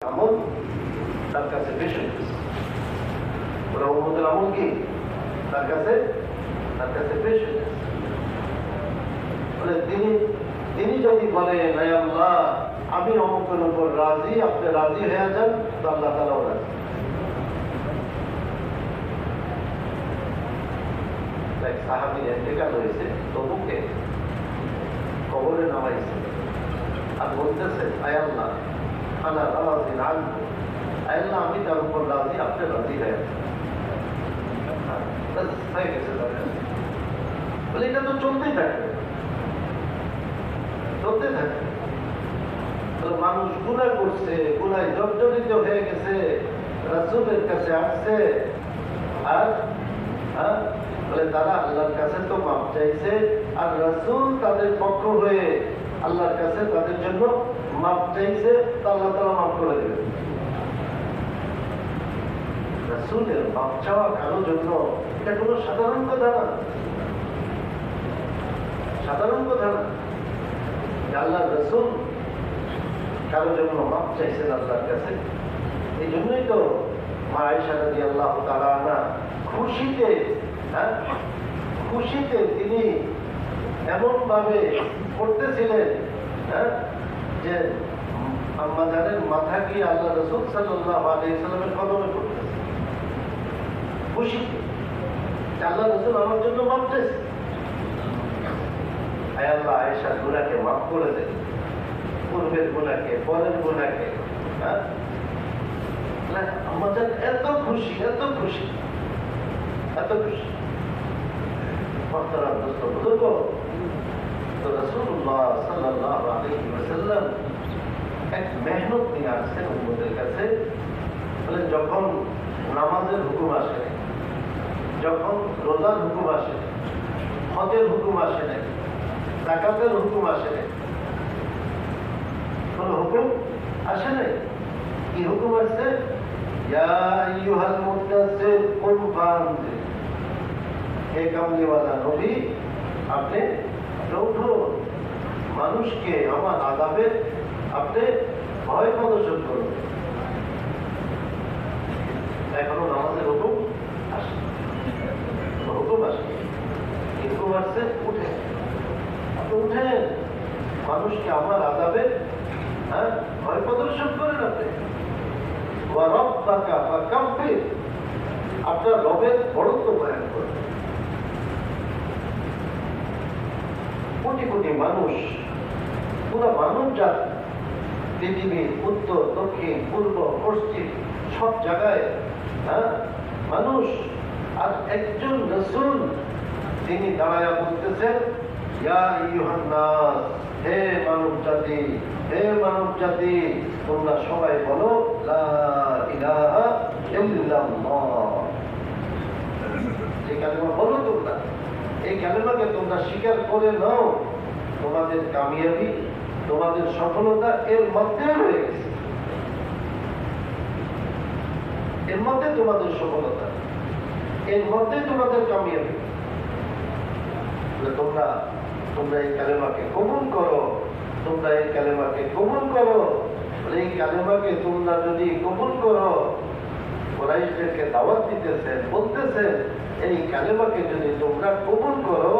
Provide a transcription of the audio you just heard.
আমল তার কাছে বেশি ওরা উম্মতের আমল কি তার কাছে বেশি বলে তিনি যদি বলে নাই আল্লাহ আমি অমুকের উপর রাজি, আপনি রাজি হয়ে যান, তো আল্লাহ তাআলাও রাজি। এক সাহাবীর ইন্তেকাল হয়েছে, তবুকে কবরে নামাইছে আর বলতেছে আয় আল্লাহ আনা রাজি আনহু, আয় আল্লাহ আমি তার উপর রাজি, আপনি রাজি হয়ে যান। হয়ে গেছে বলে এটা তো চলতেই থাকবে। মানুষ গুনাহ করছে, গুনায় জর্জরিত হয়ে গেছে, রাসূলের কাছে আসছে আর বলে তারা আল্লাহর কাছে তো মাপ চাইছে, আর রাসূল তাদের পক্ষ হয়ে আল্লাহর কাছে তাদের জন্য মাপ চাইছে, তা আল্লাহ তাআলা মাফ করে দেবেন। রাসূলের মাপ চাওয়া কারোর জন্য এটা কোনো সাধারণ কথা না, আল্লাহর রাসূল কারোর জন্য মাপ চাইছেন আল্লাহর কাছে। এই জন্যই তো মা আয়েশা রাদিয়াল্লাহু তাআলা আনহা খুশিতে তিনি এমন ভাবে করতেছিলেন যে আম্মা জানের মাথা গিয়ে আল্লাহ রাসূল সাল্লাল্লাহু আলাইহি সাল্লামের কদমে পড়তেছে, খুশিতে আল্লাহ রাসূল আমার জন্য মাপ চাইছে। আয় আল্লাহ আয়েশার গুনাহকে মাফ করে দেন, পূর্বের গুনাহকে, পরের গুনাহকে। আমাদের এত খুশি তো রাসূলুল্লাহ সাল্লাল্লাহু আলাইহি ওয়াসাল্লাম এক মেহনত নিয়ে আসছেন উম্মতের কাছে। বলে যখন নামাজের হুকুম আসে, যখন রোজার হুকুম আসে, হজের হুকুম আসে নাই, যাকাতের হুকুম আসে নাই, কোন হুকুম আসে নাই, কি হুকুম আসছে? ইয়া আইয়ুহাল মুদাসসির কুম ফাআনজির, হে কামলিওয়ালা নবী আপনি উঠুন, মানুষকে আমার আযাবে আপনি ভয় প্রদর্শন করুন। এখনো নামাজের হুকুম আসে, হুকুম আসে, হুকুম আসছে উঠে, আপনি উঠেন, মানুষকে আমার আযাবে ভয় প্রদর্শন করেন। আপনি ওয়া রাব্বাকা ফাকাব্বির, আপনার রবের বড়ত্ব বয়ান করেন। কোটি কোটি মানুষ, পুরো মানব জাতি, পৃথিবীর উত্তর দক্ষিণ পূর্ব পশ্চিম সব জায়গায় মানুষ, আর একজন রাসূল তিনি দাঁড়ায়া বলতেছেন ইয়া আইয়ুহান নাস, হে মানব জাতি তোমরা সবাই বলো লা ইলাহা ইল্লাল্লাহ। এই কালেমা বলো তোমরা, এই কালেমাকে তোমরা স্বীকার করে নাও, তোমাদের কামিয়াবি, তোমাদের সফলতা এর মধ্যে রয়ে গেছে, এর মধ্যে তোমাদের সফলতা, এর মধ্যে তোমাদের কামিয়াবি। তোমরা এই কালেমাকে কবুল করো, তোমরা এই কালেমাকে কবুল করো। এই কালেমাকে তোমরা যদি কবুল করো, কুরাইশদেরকে দাওয়াত দিতেছেন, বলতেছেন এই কালেমাকে যদি তোমরা কবুল করো